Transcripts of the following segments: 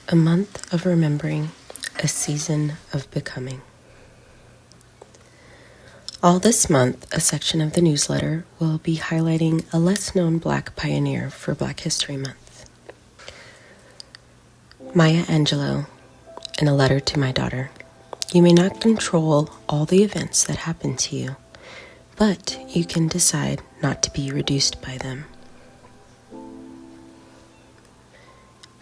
A month of remembering, a season of becoming. All this month, a section of the newsletter will be highlighting a less-known Black pioneer for Black History Month. Maya Angelou, in a letter to my daughter, you may not control all the events that happen to you, but you can decide not to be reduced by them.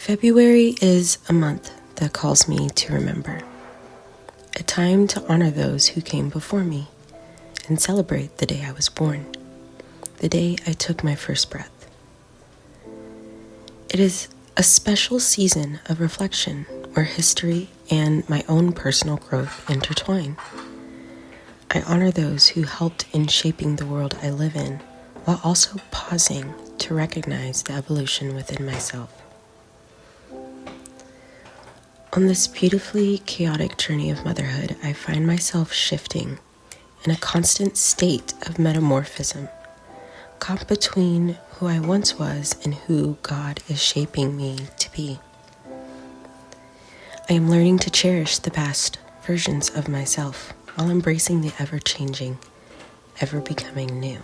February is a month that calls me to remember, a time to honor those who came before me and celebrate the day I was born, the day I took my first breath. It is a special season of reflection where history and my own personal growth intertwine. I honor those who helped in shaping the world I live in, while also pausing to recognize the evolution within myself. On this beautifully chaotic journey of motherhood, I find myself shifting in a constant state of metamorphism, caught between who I once was and who God is shaping me to be. I am learning to cherish the past versions of myself while embracing the ever-changing, ever-becoming new.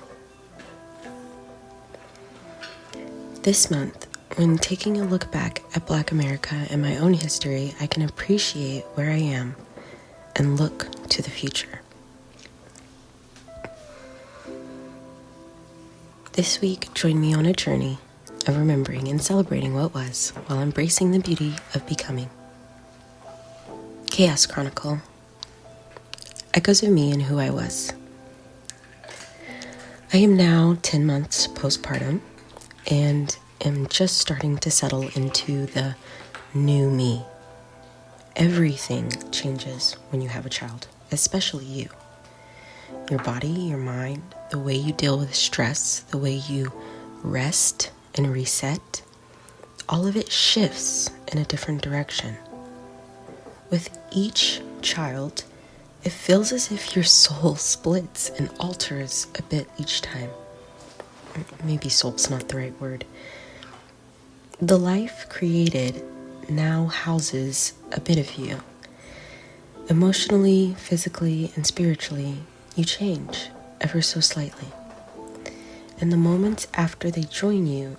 This month, when taking a look back at Black America and my own history, I can appreciate where I am and look to the future. This week, join me on a journey of remembering and celebrating what was while embracing the beauty of becoming. Chaos Chronicle. Echoes of me and who I was. I am now 10 months postpartum and am just starting to settle into the new me. Everything changes when you have a child, especially you. Your body, your mind, the way you deal with stress, the way you rest and reset, all of it shifts in a different direction. With each child, it feels as if your soul splits and alters a bit each time. Maybe soul's not the right word. The life created now houses a bit of you. Emotionally, physically, and spiritually, you change ever so slightly. In the moments after they join you,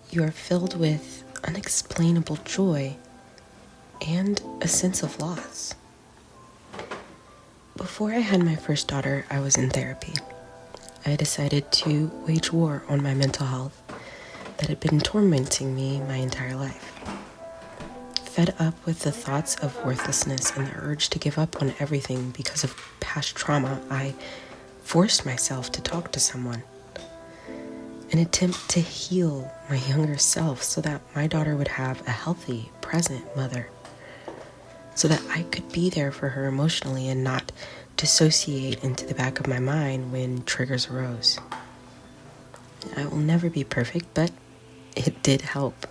you are filled with unexplainable joy and a sense of loss. Before I had my first daughter, I was in therapy. I decided to wage war on my mental health that had been tormenting me my entire life. Fed up with the thoughts of worthlessness and the urge to give up on everything because of past trauma, I forced myself to talk to someone. An attempt to heal my younger self so that my daughter would have a healthy, present mother. So that I could be there for her emotionally and not dissociate into the back of my mind when triggers arose. I will never be perfect, but it did help.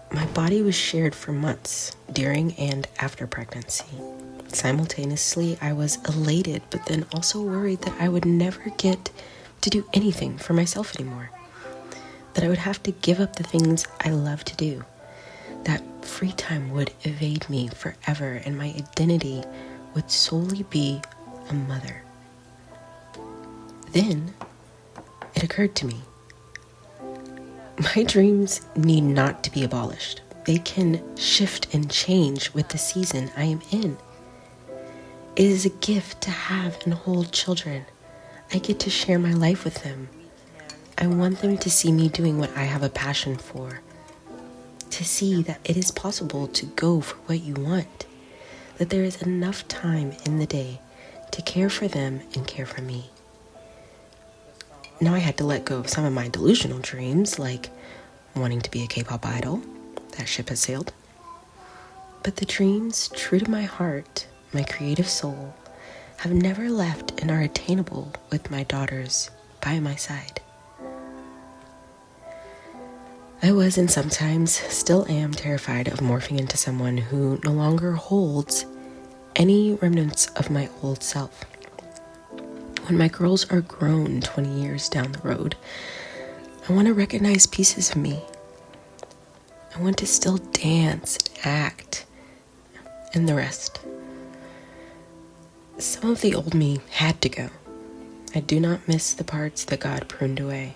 My body was shared for months, during and after pregnancy. Simultaneously, I was elated, but then also worried that I would never get to do anything for myself anymore. That I would have to give up the things I love to do. That free time would evade me forever and my identity would solely be a mother. Then it occurred to me, my dreams need not to be abolished. They can shift and change with the season I am in. It is a gift to have and hold children. I get to share my life with them. I want them to see me doing what I have a passion for. To see that it is possible to go for what you want. That there is enough time in the day to care for them and care for me. Now I had to let go of some of my delusional dreams, like wanting to be a K-pop idol. That ship has sailed. But the dreams true to my heart, my creative soul, have never left and are attainable with my daughters by my side. I was and sometimes still am terrified of morphing into someone who no longer holds any remnants of my old self. When my girls are grown 20 years down the road, I want to recognize pieces of me. I want to still dance, act, and the rest. Some of the old me had to go. I do not miss the parts that God pruned away.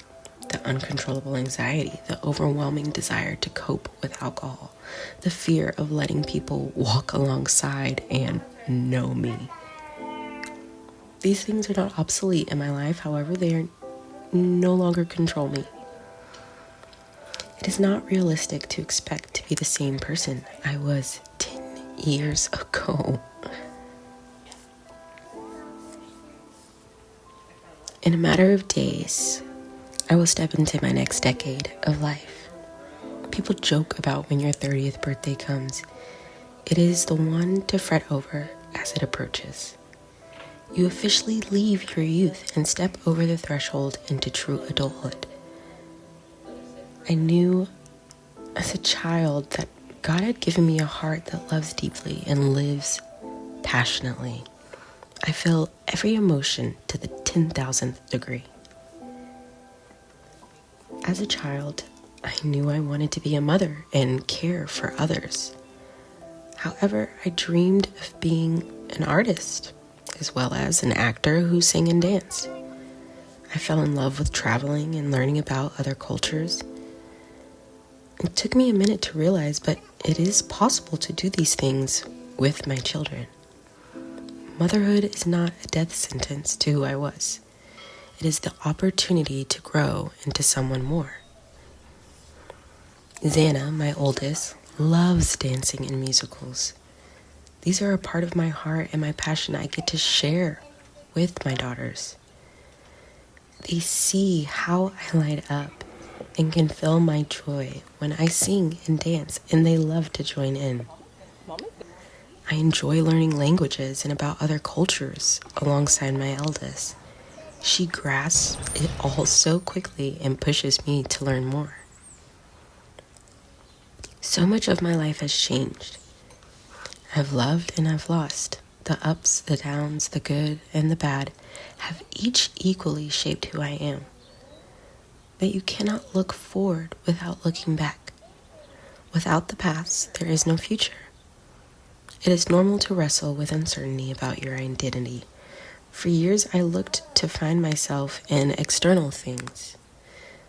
The uncontrollable anxiety, the overwhelming desire to cope with alcohol, the fear of letting people walk alongside and know me. These things are not obsolete in my life, however, they no longer control me. It is not realistic to expect to be the same person I was 10 years ago. In a matter of days, I will step into my next decade of life. People joke about when your 30th birthday comes. It is the one to fret over as it approaches. You officially leave your youth and step over the threshold into true adulthood. I knew as a child that God had given me a heart that loves deeply and lives passionately. I feel every emotion to the 10,000th degree. As a child, I knew I wanted to be a mother and care for others. However, I dreamed of being an artist, as well as an actor who sang and danced. I fell in love with traveling and learning about other cultures. It took me a minute to realize, but it is possible to do these things with my children. Motherhood is not a death sentence to who I was. It is the opportunity to grow into someone more. Xana, my oldest, loves dancing and musicals. These are a part of my heart and my passion I get to share with my daughters. They see how I light up and can feel my joy when I sing and dance, and they love to join in. I enjoy learning languages and about other cultures alongside my eldest. She grasps it all so quickly and pushes me to learn more. So much of my life has changed. I've loved and I've lost. The ups, the downs, the good and the bad have each equally shaped who I am. But you cannot look forward without looking back. Without the past, there is no future. It is normal to wrestle with uncertainty about your identity. For years, I looked to find myself in external things.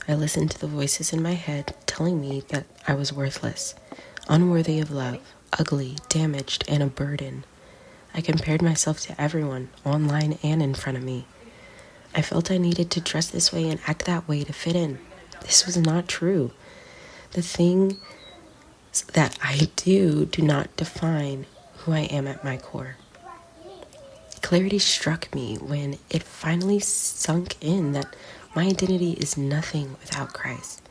I listened to the voices in my head telling me that I was worthless, unworthy of love, ugly, damaged, and a burden. I compared myself to everyone, online and in front of me. I felt I needed to dress this way and act that way to fit in. This was not true. The things that I do not define who I am at my core. Clarity struck me when it finally sunk in that my identity is nothing without Christ.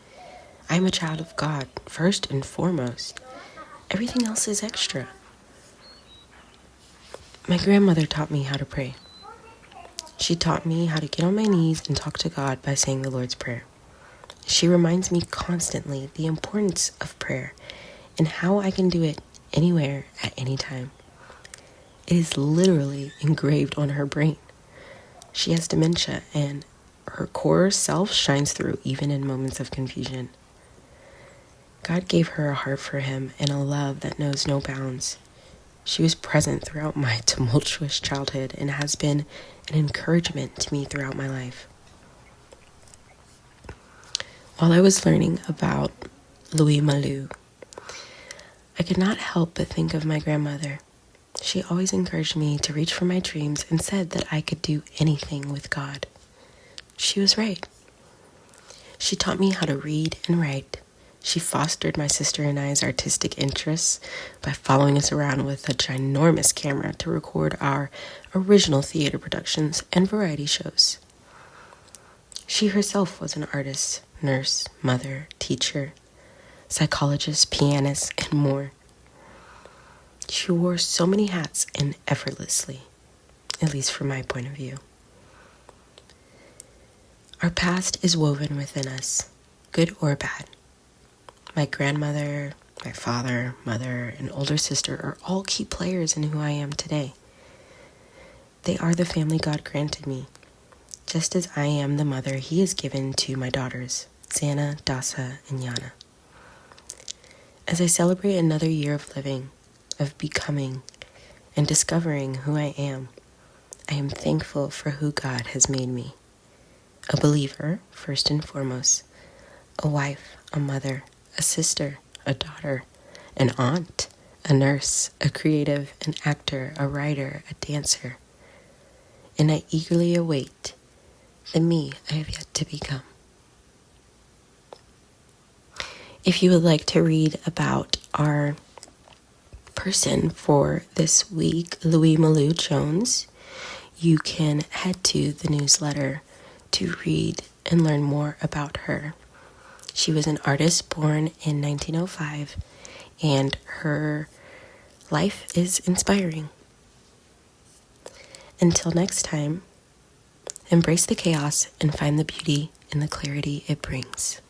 I am a child of God, first and foremost. Everything else is extra. My grandmother taught me how to pray. She taught me how to get on my knees and talk to God by saying the Lord's Prayer. She reminds me constantly the importance of prayer and how I can do it anywhere at any time. It is literally engraved on her brain. She has dementia, and her core self shines through even in moments of confusion. God gave her a heart for him and a love that knows no bounds. She was present throughout my tumultuous childhood and has been an encouragement to me throughout my life. While I was learning about Louis Malou, I could not help but think of my grandmother. She always encouraged me to reach for my dreams and said that I could do anything with God. She was right. She taught me how to read and write. She fostered my sister and I's artistic interests by following us around with a ginormous camera to record our original theater productions and variety shows. She herself was an artist, nurse, mother, teacher, psychologist, pianist, and more. She wore so many hats and effortlessly, at least from my point of view. Our past is woven within us, good or bad. My grandmother, my father, mother, and older sister are all key players in who I am today. They are the family God granted me, just as I am the mother he has given to my daughters, Xana, Dasa, and Yana. As I celebrate another year of living, of becoming, and discovering who I am thankful for who God has made me. A believer, first and foremost, a wife, a mother, a sister, a daughter, an aunt, a nurse, a creative, an actor, a writer, a dancer. And I eagerly await the me I have yet to become. If you would like to read about our person for this week, Louis Malou Jones, you can head to the newsletter to read and learn more about her. She was an artist born in 1905, and her life is inspiring. Until next time, embrace the chaos and find the beauty in the clarity it brings.